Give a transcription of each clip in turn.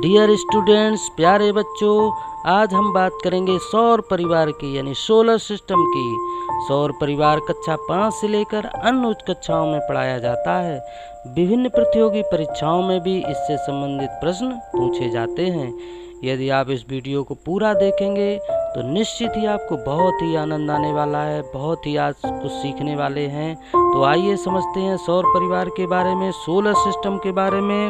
Dear students, प्यारे बच्चों, आज हम बात करेंगे सौर परिवार की यानी सोलर सिस्टम की। सौर परिवार कक्षा 5 से लेकर अन्य उच्च कक्षाओं में पढ़ाया जाता है। विभिन्न प्रतियोगी परीक्षाओं में भी इससे संबंधित प्रश्न पूछे जाते हैं। यदि आप इस वीडियो को पूरा देखेंगे तो निश्चित ही आपको बहुत ही आनंद आने वाला है, बहुत ही आज कुछ सीखने वाले हैं। तो आइए समझते हैं सौर परिवार के बारे में, सोलर सिस्टम के बारे में।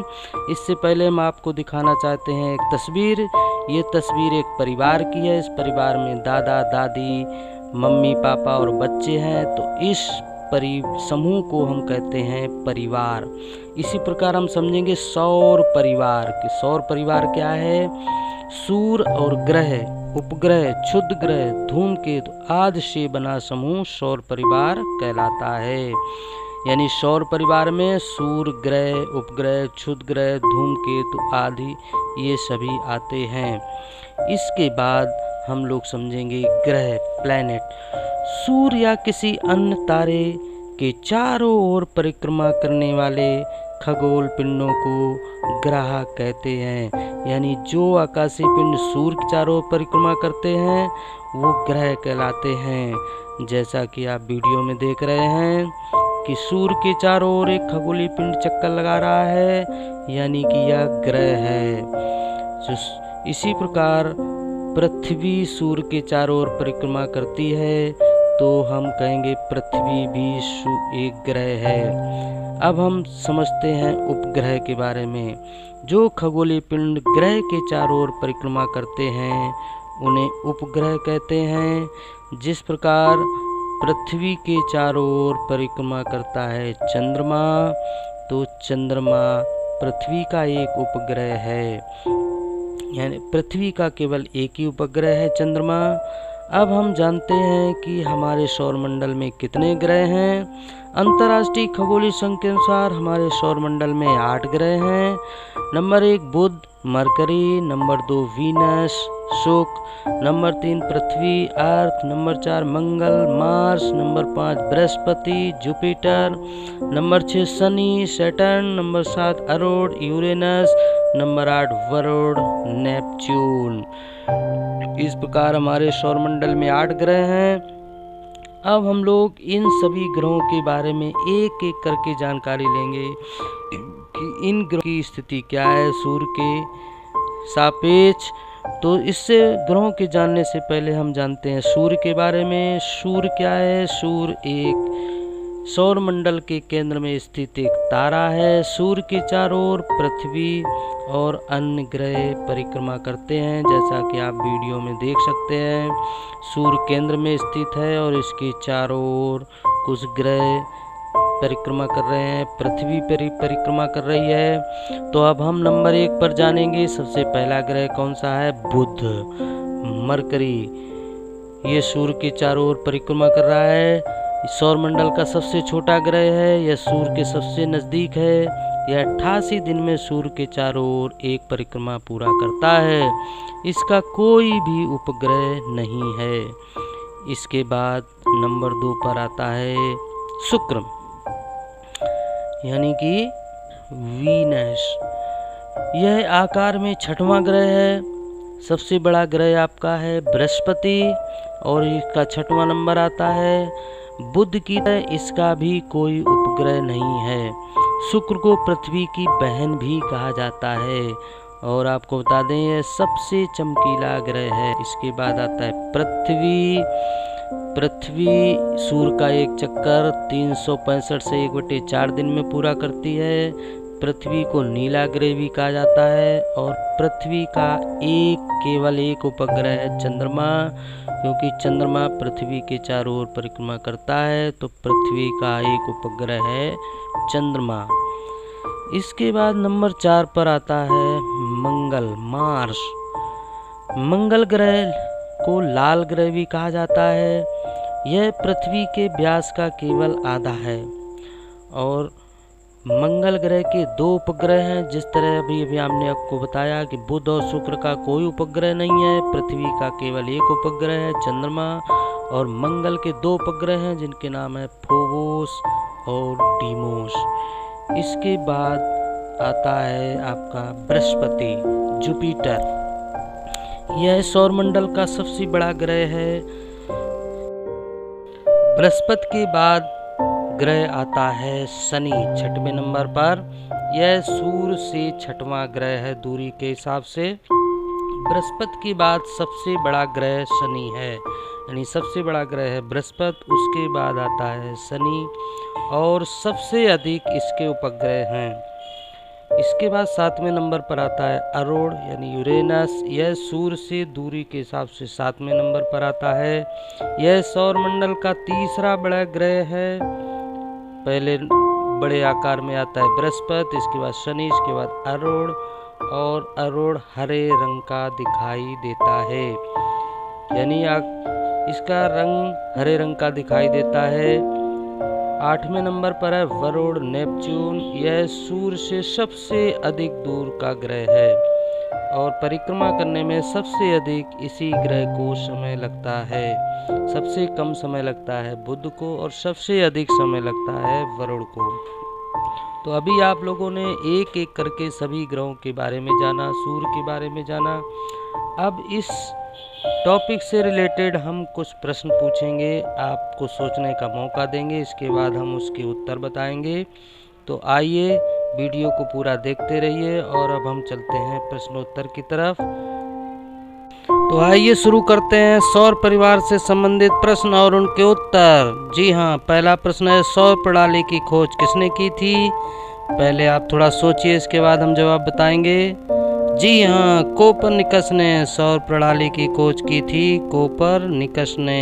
इससे पहले हम आपको दिखाना चाहते हैं एक तस्वीर। ये तस्वीर एक परिवार की है। इस परिवार में दादा दादी, मम्मी पापा और बच्चे हैं। तो इस समूह को हम कहते हैं परिवार। इसी प्रकार हम समझेंगे सौर परिवार कि सौर परिवार क्या है। सूर्य और ग्रह, उपग्रह, क्षुद्र ग्रह, धूमकेतु आदि से बना समूह सौर परिवार कहलाता है। यानी सौर परिवार में सूर्य, ग्रह, उपग्रह, क्षुद्र ग्रह, धूमकेतु आदि ये सभी आते हैं। इसके बाद हम लोग समझेंगे ग्रह, प्लैनेट। सूर्य या किसी अन्य तारे के चारों ओर परिक्रमा करने वाले खगोल पिंडों को ग्रह कहते हैं। यानी जो आकाशीय पिंड सूर्य के चारों ओर परिक्रमा करते हैं वो ग्रह कहलाते हैं। जैसा कि आप वीडियो में देख रहे हैं कि सूर्य के चारों ओर एक खगोलीय पिंड चक्कर लगा रहा है, यानी कि यह ग्रह है। इसी प्रकार पृथ्वी सूर्य के चारों ओर परिक्रमा करती है, तो हम कहेंगे पृथ्वी भी एक ग्रह है। अब हम समझते हैं उपग्रह के बारे में। जो खगोलीय पिंड ग्रह के चारों ओर परिक्रमा करते हैं उन्हें उपग्रह कहते हैं। जिस प्रकार पृथ्वी के चारों ओर परिक्रमा करता है चंद्रमा, तो चंद्रमा पृथ्वी का एक उपग्रह है। यानी पृथ्वी का केवल एक ही उपग्रह है, चंद्रमा। अब हम जानते हैं कि हमारे सौरमंडल में कितने ग्रह हैं। अंतर्राष्ट्रीय खगोलीय संघ के अनुसार हमारे सौरमंडल में 8 ग्रह हैं। नंबर 1 बुध, मरकरी, नंबर 2 वीनस, शुक्र, नंबर 3 पृथ्वी, अर्थ, नंबर 4 मंगल, मार्स, नंबर 5 बृहस्पति, जुपिटर, नंबर 6 शनि, सैटर्न, नंबर 7 अरोड़, यूरेनस, नंबर 8 वरुण, नेपच्यून। इस प्रकार हमारे सौरमंडल में 8 ग्रह हैं। अब हम लोग इन सभी ग्रहों के बारे में एक एक करके जानकारी लेंगे कि इन ग्रहों की स्थिति क्या है सूर्य के सापेक्ष। तो इससे ग्रहों के जानने से पहले हम जानते हैं सूर्य के बारे में। सूर्य क्या है? सूर्य एक सौरमंडल के केंद्र में स्थित एक तारा है। सूर्य के चारों ओर पृथ्वी और अन्य ग्रह परिक्रमा करते हैं, जैसा कि आप वीडियो में देख सकते हैं। सूर्य केंद्र में स्थित है और इसके चारों ओर कुछ ग्रह परिक्रमा कर रहे हैं। पृथ्वी परिक्रमा कर रही है। तो अब हम नंबर 1 पर जानेंगे। सबसे पहला ग्रह कौन सा है? बुध, मरकरी। ये सूर्य के चारों ओर परिक्रमा कर रहा है। सौरमंडल का सबसे छोटा ग्रह है। यह सूर्य के सबसे नजदीक है। यह 88 दिन में सूर्य के चारों ओर एक परिक्रमा पूरा करता है। इसका कोई भी उपग्रह नहीं है। इसके बाद नंबर 2 पर आता है शुक्र, यानी कि वीनस। यह आकार में 6वां ग्रह है। सबसे बड़ा ग्रह आपका है बृहस्पति और इसका 6वां नंबर आता है। बुध की तरह इसका भी कोई उपग्रह नहीं है। शुक्र को पृथ्वी की बहन भी कहा जाता है और आपको बता दें यह सबसे चमकीला ग्रह है। इसके बाद आता है पृथ्वी। पृथ्वी सूर्य का एक चक्कर 365 से 1/4 दिन में पूरा करती है। पृथ्वी को नीला ग्रह भी कहा जाता है और पृथ्वी का केवल एक उपग्रह है चंद्रमा, क्योंकि चंद्रमा पृथ्वी के चारों ओर परिक्रमा करता है। तो पृथ्वी का एक उपग्रह है चंद्रमा। इसके बाद नंबर 4 पर आता है मंगल, मार्स। मंगल ग्रह को लाल ग्रह भी कहा जाता है। यह पृथ्वी के व्यास का केवल आधा है और मंगल ग्रह के 2 उपग्रह हैं। जिस तरह अभी हमने आपको बताया कि बुध और शुक्र का कोई उपग्रह नहीं है, पृथ्वी का केवल एक उपग्रह है चंद्रमा, और मंगल के 2 उपग्रह हैं जिनके नाम है फोबोस और डीमोस। इसके बाद आता है आपका बृहस्पति, जुपिटर। यह सौरमंडल का सबसे बड़ा ग्रह है। बृहस्पति के बाद ग्रह आता है शनि, 6वें नंबर पर। यह सूर्य से 6वां ग्रह है दूरी के हिसाब से। बृहस्पति के बाद सबसे बड़ा ग्रह शनि है, यानी सबसे बड़ा ग्रह है बृहस्पति, उसके बाद आता है शनि और सबसे अधिक इसके उपग्रह हैं। इसके बाद 7वें नंबर पर आता है अरोड़ यानी यूरेनस। यह सूर्य से दूरी के हिसाब से 7वें नंबर पर आता है। यह सौरमंडल का तीसरा बड़ा ग्रह है। पहले बड़े आकार में आता है बृहस्पति, इसके बाद शनि, इसके बाद अरोड़, और अरोड़ हरे रंग का दिखाई देता है, यानी इसका रंग हरे रंग का दिखाई देता है। 8वें नंबर पर है वरुण, नेपच्यून। यह सूर्य से सबसे अधिक दूर का ग्रह है और परिक्रमा करने में सबसे अधिक इसी ग्रह को समय लगता है। सबसे कम समय लगता है बुध को और सबसे अधिक समय लगता है वरुण को। तो अभी आप लोगों ने एक एक करके सभी ग्रहों के बारे में जाना, सूर्य के बारे में जाना। अब इस टॉपिक से रिलेटेड हम कुछ प्रश्न पूछेंगे, आपको सोचने का मौका देंगे, इसके बाद हम उसके उत्तर बताएंगे। तो आइए वीडियो को पूरा देखते रहिए और अब हम चलते हैं प्रश्नोत्तर की तरफ। तो आइए शुरू करते हैं सौर परिवार से संबंधित प्रश्न और उनके उत्तर। जी हाँ, पहला प्रश्न है सौर प्रणाली की खोज किसने की थी? पहले आप थोड़ा सोचिए, इसके बाद हम जवाब बताएंगे। जी हाँ, कोपरनिकस ने सौर प्रणाली की खोज की थी, कोपरनिकस ने।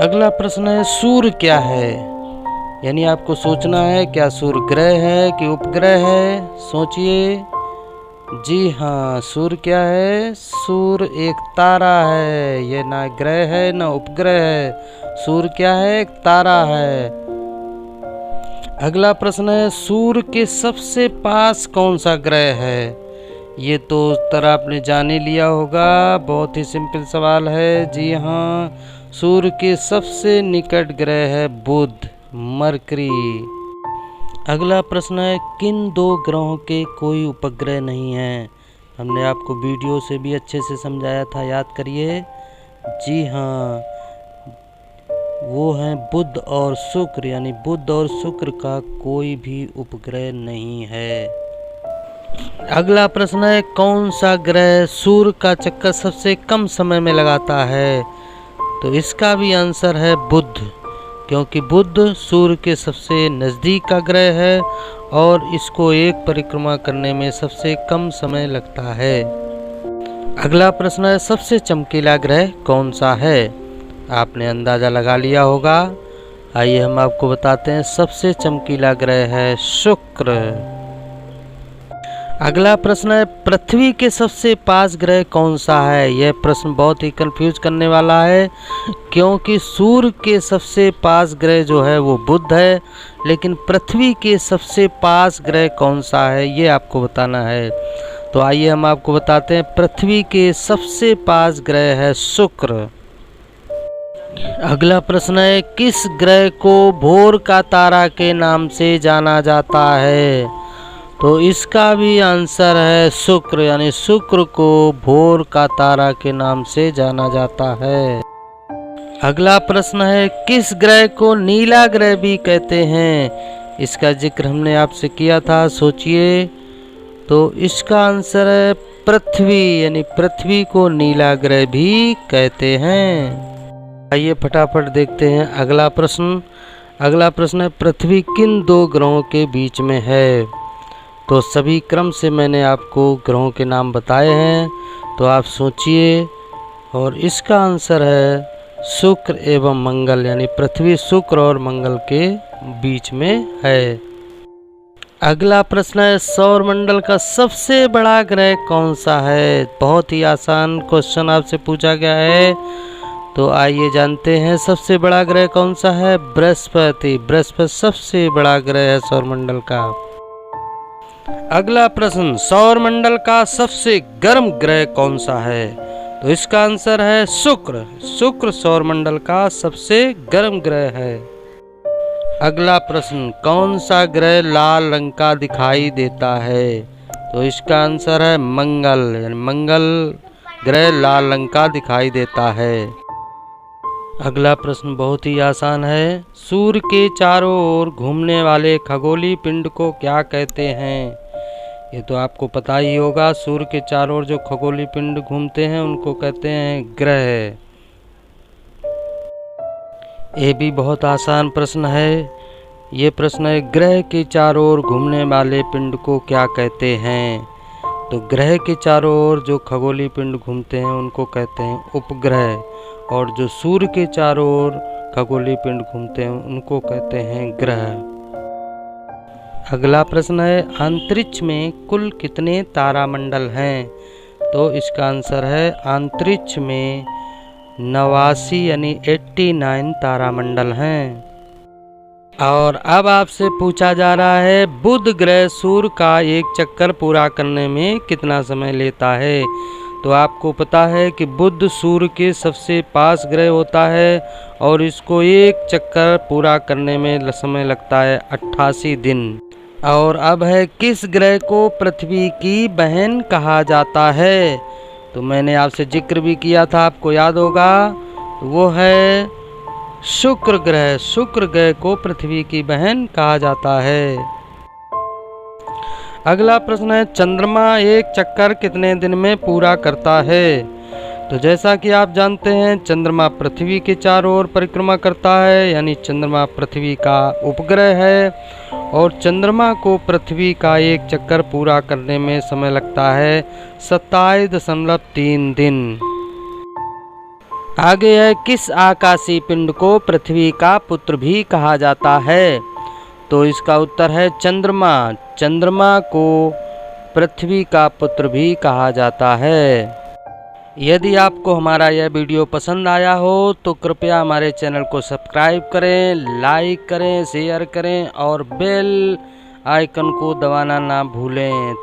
अगला प्रश्न है सूर्य क्या है? यानी आपको सोचना है क्या सूर्य ग्रह है कि उपग्रह है? सोचिए। जी हाँ, सूर्य क्या है? सूर्य एक तारा है, ये ना ग्रह है ना उपग्रह है। सूर्य क्या है? एक तारा है। अगला प्रश्न है सूर्य के सबसे पास कौन सा ग्रह है? ये तो उत्तर आपने जान ही लिया होगा, बहुत ही सिंपल सवाल है। जी हाँ, सूर्य के सबसे निकट ग्रह है बुध, मरकरी। अगला प्रश्न है किन दो ग्रहों के कोई उपग्रह नहीं है? हमने आपको वीडियो से भी अच्छे से समझाया था, याद करिए। जी हाँ, वो हैं बुध और शुक्र, यानी बुध और शुक्र का कोई भी उपग्रह नहीं है। अगला प्रश्न है कौन सा ग्रह सूर्य का चक्कर सबसे कम समय में लगाता है? तो इसका भी आंसर है बुध, क्योंकि बुध सूर्य के सबसे नज़दीक का ग्रह है और इसको एक परिक्रमा करने में सबसे कम समय लगता है। अगला प्रश्न है सबसे चमकीला ग्रह कौन सा है? आपने अंदाज़ा लगा लिया होगा। आइए हम आपको बताते हैं, सबसे चमकीला ग्रह है शुक्र। अगला प्रश्न है पृथ्वी के सबसे पास ग्रह कौन सा है? यह प्रश्न बहुत ही कंफ्यूज करने वाला है, क्योंकि सूर्य के सबसे पास ग्रह जो है वो बुध है, लेकिन पृथ्वी के सबसे पास ग्रह कौन सा है ये आपको बताना है। तो आइए हम आपको बताते हैं, पृथ्वी के सबसे पास ग्रह है शुक्र। अगला प्रश्न है किस ग्रह को भोर का तारा के नाम से जाना जाता है? तो इसका भी आंसर है शुक्र, यानी शुक्र को भोर का तारा के नाम से जाना जाता है। अगला प्रश्न है किस ग्रह को नीला ग्रह भी कहते हैं? इसका जिक्र हमने आपसे किया था, सोचिए। तो इसका आंसर है पृथ्वी, यानी पृथ्वी को नीला ग्रह भी कहते हैं। आइए फटाफट देखते हैं अगला प्रश्न। अगला प्रश्न है पृथ्वी किन दो ग्रहों के बीच में है? तो सभी क्रम से मैंने आपको ग्रहों के नाम बताए हैं, तो आप सोचिए। और इसका आंसर है शुक्र एवं मंगल, यानी पृथ्वी शुक्र और मंगल के बीच में है। अगला प्रश्न है सौरमंडल का सबसे बड़ा ग्रह कौन सा है? बहुत ही आसान क्वेश्चन आपसे पूछा गया है, तो आइए जानते हैं सबसे बड़ा ग्रह कौन सा है। बृहस्पति। बृहस्पति सबसे बड़ा ग्रह है सौरमंडल का। अगला प्रश्न सौरमंडल का सबसे गर्म ग्रह कौन सा है? तो इसका आंसर है शुक्र। शुक्र सौरमंडल का सबसे गर्म ग्रह है। अगला प्रश्न, कौन सा ग्रह लाल रंग का दिखाई देता है? तो इसका आंसर है मंगल, यानी मंगल ग्रह लाल रंग का दिखाई देता है। अगला प्रश्न बहुत ही आसान है। सूर्य के चारों ओर घूमने वाले खगोलीय पिंड को क्या कहते हैं? ये तो आपको पता ही होगा। सूर्य के चारों ओर जो खगोलीय पिंड घूमते हैं उनको कहते हैं ग्रह। ये भी बहुत आसान प्रश्न है। ये प्रश्न है, ग्रह के चारों ओर घूमने वाले पिंड को क्या कहते हैं? तो ग्रह के चारों ओर जो खगोलीय पिंड घूमते हैं उनको कहते हैं उपग्रह, और जो सूर्य के चारों ओर खगोलीय पिंड घूमते हैं उनको कहते हैं ग्रह। अगला प्रश्न है, अंतरिक्ष में कुल कितने तारामंडल हैं? तो इसका आंसर है अंतरिक्ष में 89 यानी 89 तारामंडल हैं। और अब आपसे पूछा जा रहा है, बुध ग्रह सूर्य का एक चक्कर पूरा करने में कितना समय लेता है? तो आपको पता है कि बुध सूर्य के सबसे पास ग्रह होता है और इसको एक चक्कर पूरा करने में समय लगता है 88 दिन। और अब है, किस ग्रह को पृथ्वी की बहन कहा जाता है? तो मैंने आपसे जिक्र भी किया था, आपको याद होगा, तो वो है शुक्र ग्रह। शुक्र ग्रह को पृथ्वी की बहन कहा जाता है। अगला प्रश्न है, चंद्रमा एक चक्कर कितने दिन में पूरा करता है? तो जैसा कि आप जानते हैं, चंद्रमा पृथ्वी के चारों ओर परिक्रमा करता है, यानी चंद्रमा पृथ्वी का उपग्रह है, और चंद्रमा को पृथ्वी का एक चक्कर पूरा करने में समय लगता है 27.3 दिन। आगे है, किस आकाशीय पिंड को पृथ्वी का पुत्र भी कहा जाता है? तो इसका उत्तर है चंद्रमा। चंद्रमा को पृथ्वी का पुत्र भी कहा जाता है। यदि आपको हमारा यह वीडियो पसंद आया हो तो कृपया हमारे चैनल को सब्सक्राइब करें, लाइक करें, शेयर करें और बेल आइकन को दबाना ना भूलें।